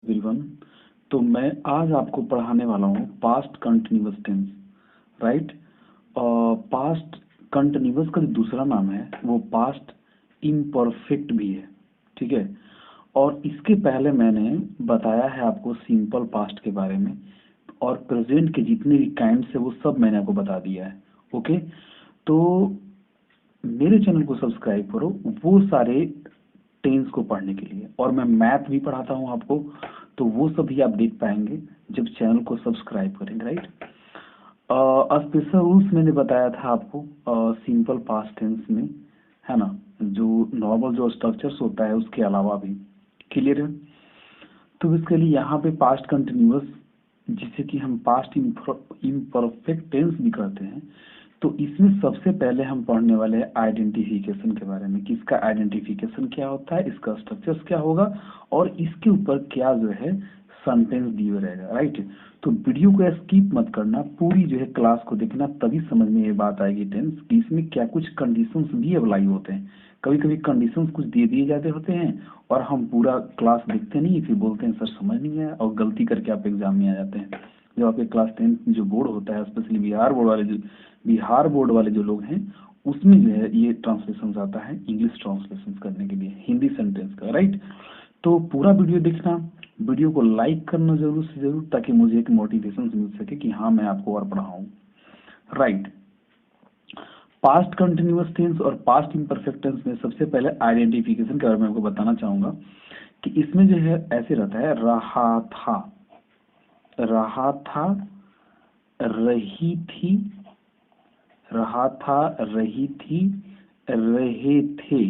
Everyone. तो मैं आज आपको पढ़ाने वाला हूँ past continuous tense. Right. Past continuous का जो दूसरा नाम है वो पास्ट इम्परफेक्ट भी है। ठीक है। और इसके पहले मैंने बताया है आपको सिंपल पास्ट के बारे में, और प्रेजेंट के जितने भी काइंड्स है वो सब मैंने आपको बता दिया है। ओके। तो मेरे चैनल को सब्सक्राइब करो वो सारे टेंस को पढ़ने के लिए, और मैं मैथ भी पढ़ाता हूँ आपको, तो वो सब भी आप देख पाएंगे जब चैनल को सब्सक्राइब करेंगे। राइट। स्पेशल रूल्स मैंने बताया था आपको सिंपल पास्ट टेंस में, है ना, जो नॉर्मल जो स्ट्रक्चर्स होता है उसके अलावा भी। क्लियर है। तो इसके लिए यहाँ पे पास्ट कंटिन्यूअस, जिसे कि हम पास्ट इम्परफेक्ट टेंस भी कहते हैं, तो इसमें सबसे पहले हम पढ़ने वाले हैं आइडेंटिफिकेशन के बारे में कि इसका आइडेंटिफिकेशन क्या होता है, इसका स्ट्रक्चर्स क्या होगा, और इसके ऊपर क्या जो है सेंटेंस दिए रहेगा। राइट। तो वीडियो को स्किप मत करना, पूरी जो है क्लास को देखना, तभी समझ में ये बात आएगी टेंस कि इसमें क्या कुछ कंडीशंस भी अप्लाई होते हैं। कभी कभी कंडीशंस कुछ दे दिए जाते होते हैं और हम पूरा क्लास देखते नहीं, फिर बोलते हैं सर समझ नहीं आया, और गलती करके आप एग्जाम में आ जाते हैं। जब आपके क्लास 10 जो बोर्ड होता है, स्पेशली बिहार बोर्ड वाले जो लोग हैं, उसमें जो है ये ट्रांसलेशन आता है इंग्लिश ट्रांसलेशन करने के लिए हिंदी सेंटेंस का। राइट। तो पूरा वीडियो देखना, वीडियो को लाइक करना जरूर से जरूर, ताकि मुझे एक मोटिवेशन मिल सके कि हाँ मैं आपको और पढ़ाऊँ। राइट। पास्ट कंटिन्यूअस टेंस और पास्ट इम्परफेक्ट टेंस में सबसे पहले आइडेंटिफिकेशन के बारे में आपको बताना चाहूंगा कि इसमें जो है ऐसे रहता है, रहा था, रहा था, रही थी, रहा था, रही थी, रहे थे,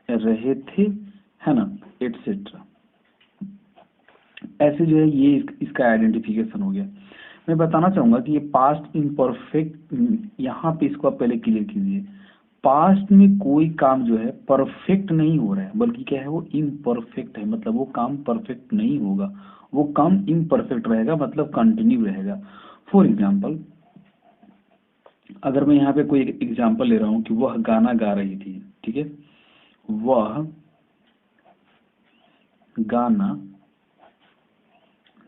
रहे थे, है ना, एटसेट्रा। ऐसे जो है ये इसका आइडेंटिफिकेशन हो गया। मैं बताना चाहूंगा कि ये पास्ट इम्परफेक्ट, यहाँ पे इसको आप पहले क्लियर कीजिए। पास्ट में कोई काम जो है परफेक्ट नहीं हो रहा है, बल्कि क्या है, वो इम्परफेक्ट है, मतलब वो काम परफेक्ट नहीं होगा, वो काम इम्परफेक्ट रहेगा, मतलब कंटिन्यू रहेगा। फॉर एग्जाम्पल, अगर मैं यहाँ पे कोई एग्जाम्पल ले रहा हूँ कि वह गाना गा रही थी। ठीक है। वह गाना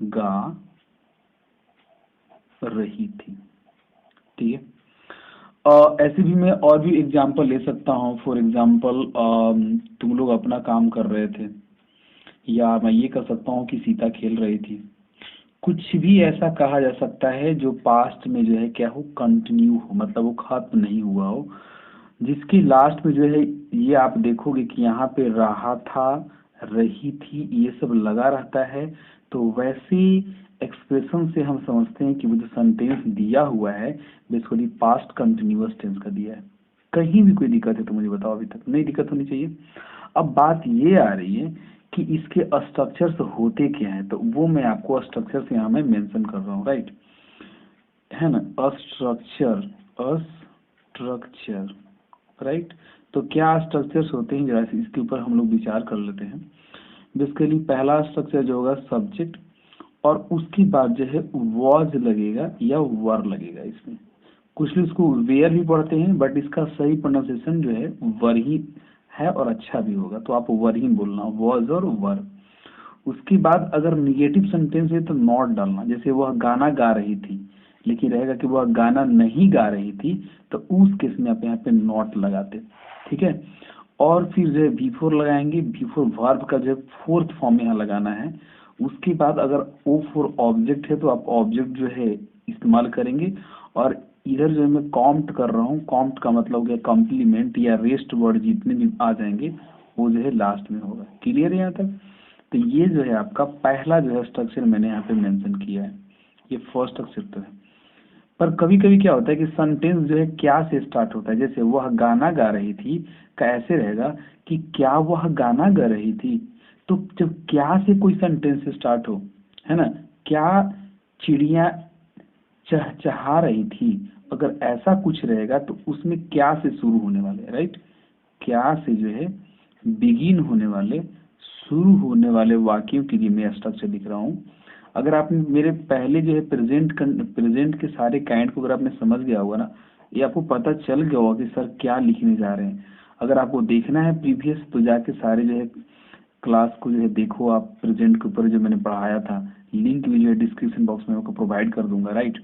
गा रही थी। ठीक है। ऐसे भी मैं और भी एग्जाम्पल ले सकता हूँ। फॉर एग्जाम्पल, तुम लोग अपना काम कर रहे थे, या मैं ये कर सकता हूँ कि सीता खेल रही थी। कुछ भी ऐसा कहा जा सकता है जो पास्ट में जो है क्या हो, कंटिन्यू हो, मतलब वो खत्म नहीं हुआ हो, जिसकी लास्ट में जो है ये आप देखोगे कि यहाँ पे रहा था, रही थी, ये सब लगा रहता है। तो वैसे एक्सप्रेशन से हम समझते हैं कि वो जो सेंटेंस दिया हुआ है बेसिकली पास्ट कंटिन्यूअस टेंस का दिया है। कहीं भी कोई दिक्कत है तो मुझे बताओ, अभी तक नहीं दिक्कत होनी चाहिए। अब बात ये आ रही है कि इसके स्ट्रक्चर्स होते क्या हैं, तो वो मैं आपको स्ट्रक्चर्स यहाँ में मेंशन कर रहा हूँ। राइट, है ना, स्ट्रक्चर, स्ट्रक्चर। राइट। तो क्या स्ट्रक्चर्स होते हैं, जरा इसके ऊपर हम लोग विचार कर लेते हैं। बेसिकली पहला स्ट्रक्चर जो होगा सब्जेक्ट, और उसके बाद जो है वॉज लगेगा या वर लगेगा इसमें। कुछ लोग इसको वेयर भी पढ़ते हैं, बट इसका सही प्रोनाउंसिएशन जो है वर ही है, और अच्छा भी होगा, तो आप वर ही बोलना, वॉज और वर। उसके बाद अगर निगेटिव सेंटेंस है तो नॉट डालना, जैसे वह गाना गा रही थी, लेकिन रहेगा कि वह गाना नहीं गा रही थी, तो उस केस में आप यहाँ पे नॉट लगाते। ठीक है। और फिर जो है बिफोर लगाएंगे, बिफोर वर्ब का जो है फोर्थ फॉर्म यहाँ लगाना है। उसके बाद अगर ओ फॉर ऑब्जेक्ट है तो आप ऑब्जेक्ट जो है इस्तेमाल करेंगे, और इधर जो है मैं कॉम्प्ट कर रहा हूँ, कॉम्प्ट का मतलब हो गया कॉम्प्लीमेंट या रेस्ट वर्ड जितने भी आ जाएंगे वो जो है लास्ट में होगा। क्लियर है यहाँ तक। तो ये जो है आपका पहला जो है स्ट्रक्चर मैंने यहाँ पे मेंशन किया है, ये फर्स्ट स्ट्रक्चर तो है। पर कभी कभी क्या होता है कि सेंटेंस जो है क्या से स्टार्ट होता है, जैसे वह गाना गा रही थी का ऐसे रहेगा कि क्या वह गाना गा रही थी। तो जब क्या से कोई सेंटेंस स्टार्ट हो, है ना, क्या चिड़िया चहचहा रही थी, अगर ऐसा कुछ रहेगा तो उसमें क्या से शुरू होने वाले, राइट, क्या से जो है बिगिन होने वाले, शुरू होने वाले वाक्यों के लिए मैं स्ट्रक्चर लिख रहा हूँ। अगर आपने मेरे पहले जो है प्रेजेंट के सारे काइंड को अगर आपने समझ गया होगा ना, ये आपको पता चल गया होगा कि सर क्या लिखने जा रहे हैं। अगर आपको देखना है प्रीवियस तो जाके सारे जो है क्लास को जो है देखो आप, प्रेजेंट के ऊपर जो मैंने पढ़ाया था, लिंक भी जो है डिस्क्रिप्शन बॉक्स में आपको प्रोवाइड कर दूंगा, राइट।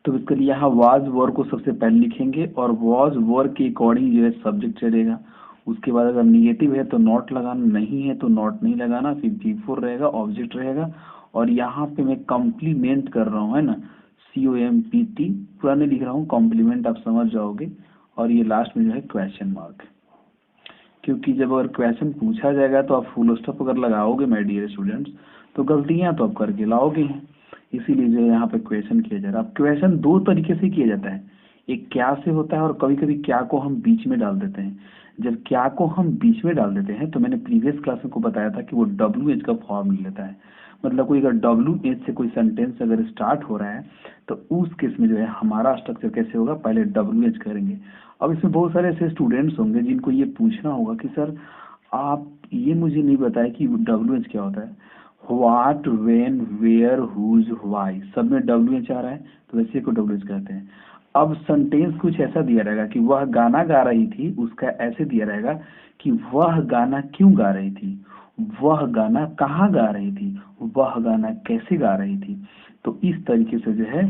तो इसके लिए यहाँ वाज वर को सबसे पहले लिखेंगे और वाज वर के अकॉर्डिंग जो है सब्जेक्ट चलेगा। उसके बाद अगर निगेटिव है तो नॉट लगाना, नहीं है तो नॉट नहीं लगाना, फिर बिफोर रहेगा, ऑब्जेक्ट रहेगा। और यहाँ पे मैं कॉम्प्लीमेंट कर रहा हूँ, है ना, COMPT, पूरा नहीं लिख रहा हूँ, कॉम्प्लीमेंट आप समझ जाओगे। और ये लास्ट में जो है क्वेश्चन मार्क, क्योंकि जब अगर क्वेश्चन पूछा जाएगा तो आप फुल स्टॉप अगर लगाओगे माय डियर स्टूडेंट्स, तो गलतियां तो आप करके लाओगे ही। इसीलिए जो है यहाँ पे क्वेश्चन किया जा रहा है। अब क्वेश्चन दो तरीके से किया जाता है, एक क्या से होता है और कभी कभी क्या को हम बीच में डाल देते हैं। जब क्या को हम बीच में डाल देते हैं तो मैंने प्रीवियस क्लास में को बताया था कि वो WH का फॉर्म ले लेता है। मतलब कोई अगर WH से कोई सेंटेंस अगर स्टार्ट हो रहा है तो उस केस में जो है हमारा स्ट्रक्चर कैसे होगा, पहले WH करेंगे। अब इसमें बहुत सारे ऐसे स्टूडेंट्स होंगे जिनको ये पूछना होगा कि सर आप ये मुझे नहीं बताया कि WH क्या होता है। What, when, where, whose, why, सब में WH आ रहा है, तो वैसे को WH कहते हैं। अब सेंटेंस कुछ ऐसा दिया रहेगा कि वह गाना गा रही थी, उसका ऐसे दिया रहेगा कि वह गाना क्यों गा रही थी, वह गाना कहाँ गा रही थी, वह गाना कैसे गा रही थी। तो इस तरीके से जो है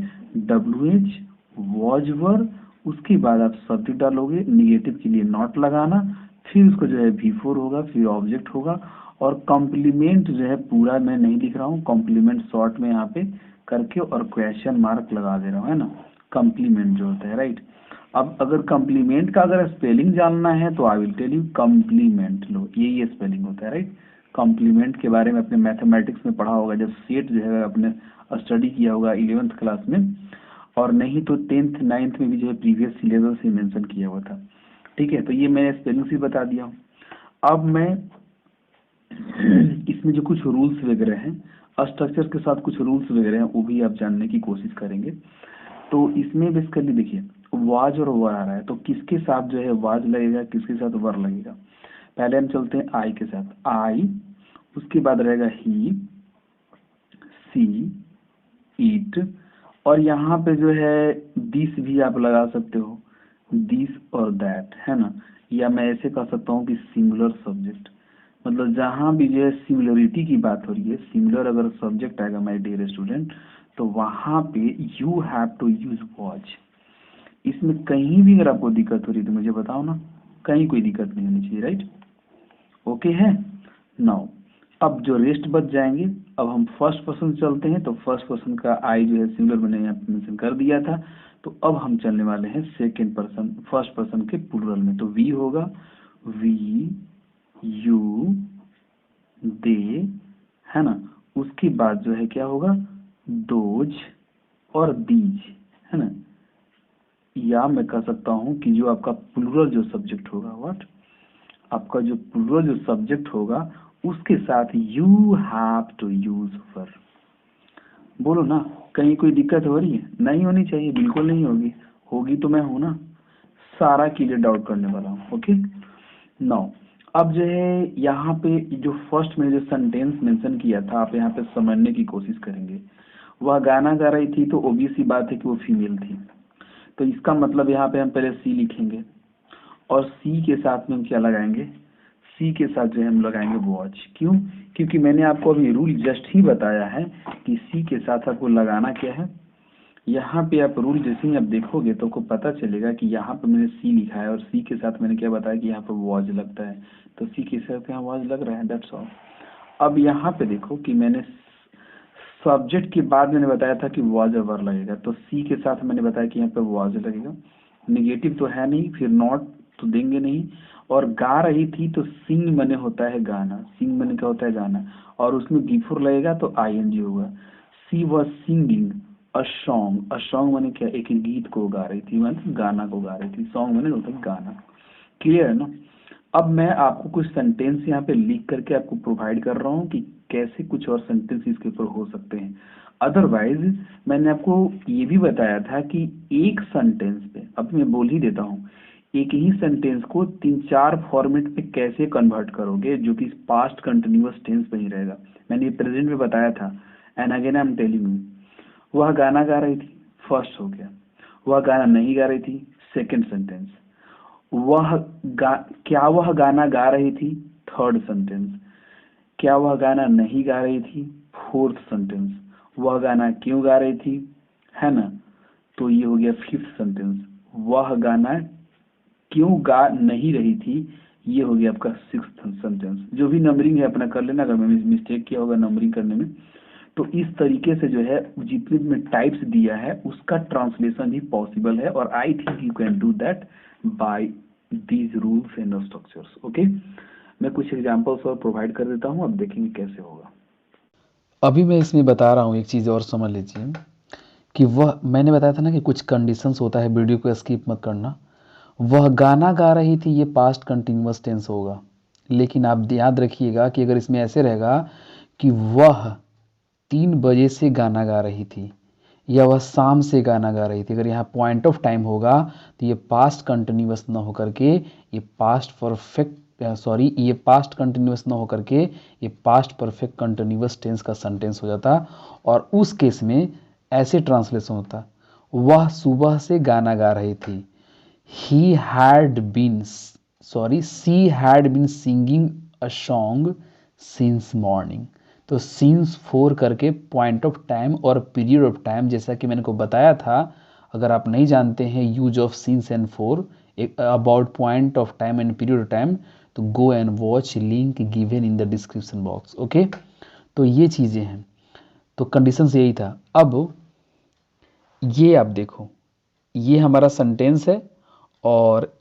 WH, वॉज वर, उसके बाद आप सब्जेक्ट डालोगे, निगेटिव के लिए नॉट लगाना, फिर उसको जो है V4 होगा, फिर ऑब्जेक्ट होगा। और कॉम्प्लीमेंट जो है पूरा मैं नहीं लिख रहा हूँ, कॉम्प्लीमेंट शॉर्ट में यहाँ पे करके और क्वेश्चन मार्क लगा दे रहा हूँ, है ना, कॉम्प्लीमेंट जो होता है, राइट। अब अगर कॉम्प्लीमेंट का अगर स्पेलिंग जानना है तो I will tell you, complement लो, ये स्पेलिंग होता है, राइट। कॉम्प्लीमेंट के बारे में अपने मैथमेटिक्स में पढ़ा होगा, जब सेट जो है अपने स्टडी किया होगा 11th क्लास में, और नहीं तो 10th 9th में भी जो है प्रीवियस सिलेबस से मेंशन किया हुआ था। ठीक है, तो ये मैंने स्पेलिंग से बता दिया हूँ। अब मैं इसमें जो कुछ रूल्स वगैरह हैं, स्ट्रक्चर के साथ कुछ रूल्स वगैरह हैं, वो भी आप जानने की कोशिश करेंगे। तो इसमें बेसिकली देखिए, वाज और वर आ रहा है, तो किसके साथ जो है वाज लगेगा, किसके साथ वर लगेगा। पहले हम चलते हैं आई के साथ, आई, उसके बाद रहेगा ही, सी, ईट, और यहाँ पे जो है दिस भी आप लगा सकते हो, दिस और दैट, है ना। या मैं ऐसे कह सकता हूँ कि सिंगुलर सब्जेक्ट, मतलब जहाँ भी जो है सिमिलरिटी की बात हो रही है, सिमिलर अगर सब्जेक्ट आएगा माय डियर स्टूडेंट, तो वहाँ पे you have to use watch. इसमें कहीं भी अगर आपको दिक्कत हो रही है तो मुझे बताओ ना, कहीं कोई दिक्कत नहीं होनी चाहिए, राइट। ओके है। नाउ अब जो रेस्ट बच जाएंगे, अब हम फर्स्ट पर्सन चलते हैं। तो फर्स्ट पर्सन का आई जो है सिंगुलर मैंने यहाँ पे मेंशन कर दिया था। तो अब हम चलने वाले हैं सेकंड पर्सन, फर्स्ट पर्सन के प्लूरल में। तो वी होगा, वी, यू, दे, है ना। उसके बाद जो है क्या होगा, दोज और दीज, है ना। या मैं कह सकता हूँ कि जो आपका प्लूरल जो सब्जेक्ट होगा, व्हाट, आपका जो प्लूरल जो सब्जेक्ट होगा उसके साथ यू हैव टू यूज वर। बोलो ना, कहीं कोई दिक्कत हो रही है? नहीं होनी चाहिए, बिल्कुल नहीं होगी, होगी तो मैं हूं ना, सारा क्लियर डाउट करने वाला हूँ। ओके, नाउ अब जो है यहाँ पे जो फर्स्ट में जो सेंटेंस मेंशन किया था, आप यहाँ पे समझने की कोशिश करेंगे। वह गाना गा रही थी, तो ऑब्वियस सी बात है कि वो फीमेल थी। तो इसका मतलब यहाँ पे हम पहले सी लिखेंगे, और सी के साथ में हम क्या लगाएंगे, सी के साथ जो है हम लगाएंगे वॉच। क्यों? क्योंकि मैंने आपको अभी रूल जस्ट ही बताया है कि सी के साथ आपको लगाना क्या है। यहाँ पे आप रूल जैसे ही आप देखोगे तो आपको पता चलेगा कि यहाँ पे मैंने सी लिखा है और सी के साथ मैंने क्या बताया कि यहाँ पे वॉच लगता है, तो सी के साथ यहाँ वॉच लग रहा है, दैट्स ऑल। अब यहाँ पे देखो कि मैंने सब्जेक्ट के बाद मैंने बताया था कि वॉज और वर लगेगा, तो सी के साथ मैंने बताया कि यहाँ पे वॉज लगेगा। निगेटिव तो है नहीं, फिर नॉट तो देंगे नहीं। और गा रही थी, तो सिंग मने होता है गाना, सिंग मने क्या होता है गाना, और उसमें बिफोर लगेगा तो ING होगा। She was singing a song, a song मने क्या, एक गीत को गा रही थी, मतलब गाना को गा रही थी, सॉन्ग मने होता है गाना। क्लियर है ना। अब मैं आपको कुछ सेंटेंस यहाँ पे लिख करके आपको प्रोवाइड कर रहा हूँ कि कैसे कुछ और सेंटेंस इसके ऊपर हो सकते हैं। अदरवाइज मैंने आपको ये भी बताया था कि एक सेंटेंस पे, अब मैं बोल ही देता हूँ, एक ही सेंटेंस को 3-4 फॉर्मेट पे कैसे कन्वर्ट करोगे जो कि पास्ट कंटिन्यूअस टेंस में ही रहेगा। मैंने ये प्रेजेंट में बताया था, and again I am telling you. वह गाना गा रही थी, फर्स्ट हो गया। वह गाना नहीं गा रही थी, सेकंड सेंटेंस। वह क्या वह गाना गा रही थी, थर्ड सेंटेंस। क्या वह गाना नहीं गा रही थी, फोर्थ सेंटेंस। वह गाना क्यों गा रही थी, है ना, तो ये हो गया फिफ्थ सेंटेंस। वह गाना क्यों गा नहीं रही थी, ये हो गया आपका सिक्स्थ सेंटेंस। जो भी नंबरिंग है अपना कर लेना, अगर मैं मिस्टेक किया होगा नंबरिंग करने में। तो इस तरीके से जो है जितने भी टाइप्स दिया है उसका ट्रांसलेशन भी पॉसिबल है, और I think you can do that bye these rules and structures. Okay, मैं कुछ एग्जांपल्स और प्रोवाइड कर देता हूँ, अब देखेंगे कैसे होगा। अभी मैं इसमें बता रहा हूँ, एक चीज़ और समझ लीजिए कि वह, मैंने बताया था ना कि कुछ कंडीशंस होता है, वीडियो को स्किप मत करना। वह गाना गा रही थी, ये पास्ट कंटिन्यूअस टेंस होगा। लेकिन आप याद रखिएगा कि अगर इसमें ऐसे रहेगा कि वह 3 बजे से गाना गा रही थी या वह शाम से गाना गा रही थी, अगर यहाँ पॉइंट ऑफ टाइम होगा तो ये पास्ट कंटिन्यूअस ना होकर के ये पास्ट परफेक्ट, सॉरी, ये पास्ट कंटिन्यूअस ना होकर के ये पास्ट परफेक्ट कंटिन्यूअस टेंस का सेंटेंस हो जाता। और उस केस में ऐसे ट्रांसलेशन होता, वह सुबह से गाना गा रही थी। he had been she had been singing a song since morning। तो since 4 करके पॉइंट ऑफ टाइम और पीरियड ऑफ टाइम, जैसा कि मैंने को बताया था, अगर आप नहीं जानते हैं use of since and for about point of time and period of time, तो go and watch, link given in the description box. Okay, तो ये चीज़ें हैं, तो कंडीशन यही था। अब ये आप देखो, ये हमारा सेंटेंस है और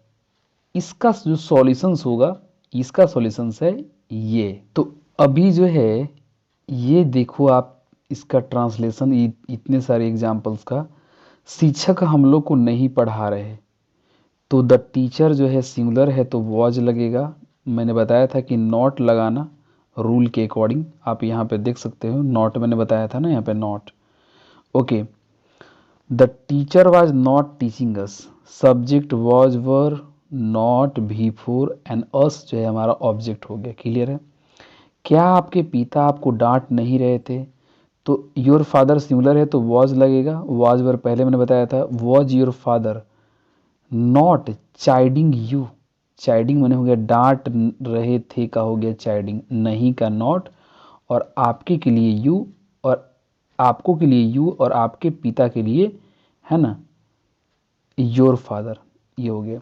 इसका जो सॉल्यूशंस होगा, इसका सॉल्यूशंस है ये। तो अभी जो है ये देखो आप, इसका ट्रांसलेशन इतने सारे एग्जाम्पल्स का शिक्षक हम लोग को नहीं पढ़ा रहे, तो द टीचर जो है सिंगुलर है तो वॉज लगेगा। मैंने बताया था कि नॉट लगाना रूल के अकॉर्डिंग, आप यहाँ पे देख सकते हो, नॉट मैंने बताया था ना यहाँ पे not. Okay, the teacher was not teaching us, subject was were not भी फोर एंड अस जो है हमारा ऑब्जेक्ट हो गया। क्लियर है? क्या आपके पिता आपको डांट नहीं रहे थे, तो योर फादर सिंगुलर है तो वॉज लगेगा, वॉज वर पहले मैंने बताया था। Was your father not chiding you, chiding मैंने हो गया डांट रहे थे का हो गया चाइडिंग, नहीं का नॉट, और आपके के लिए यू, और आपको के लिए यू, और आपके पिता के लिए, है ना, योर फादर, ये हो गया।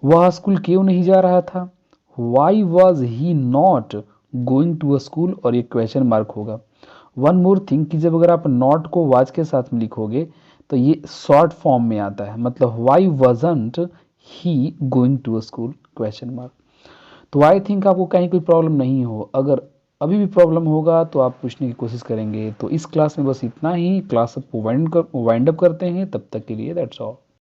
वह स्कूल क्यों नहीं जा रहा था, why was he not going to a school, और ये क्वेश्चन मार्क होगा। वन मोर थिंग कि जब अगर आप नॉट को वाज के साथ में लिखोगे तो ये शॉर्ट फॉर्म में आता है, मतलब why wasn't he going to a school, question mark. तो आई थिंक आपको कहीं कोई प्रॉब्लम नहीं हो, अगर अभी भी प्रॉब्लम होगा तो आप पूछने की कोशिश करेंगे। तो इस क्लास में बस इतना ही, क्लास को वाइंड अप करते हैं, तब तक के लिए दैट्स ऑल।